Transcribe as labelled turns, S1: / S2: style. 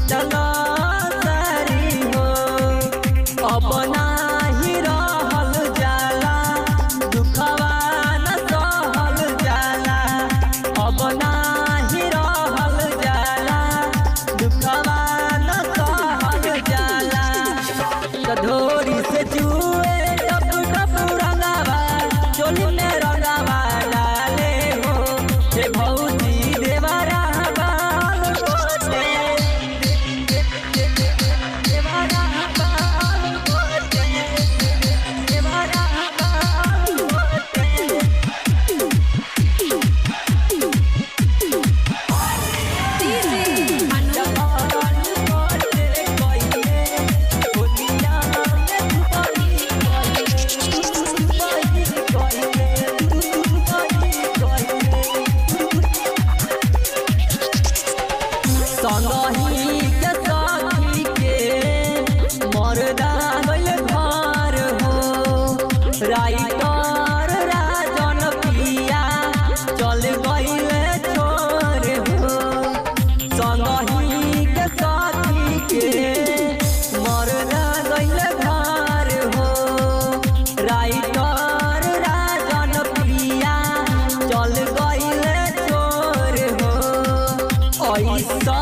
S1: चलो सारी हो। अब नाही रहल जाला दुखवा न सहल जाला। अब नाही रहल जाला दुखवा न सहल जाला। कधोरी से जुए टप टप रंगावा चोली में रंगावा डाले हो। हे भौजी देवरा बाल गोटे देवरा बाल गोटे देवरा बाल गोटे। संगही के साथी के मरदा गइल घर हो। राइटर राजन पिया चल गइल छोर हो। संगही के साथी के मरदा गइल घर हो। राइटर राजन पिया चल गइल छोर हो। ऐसा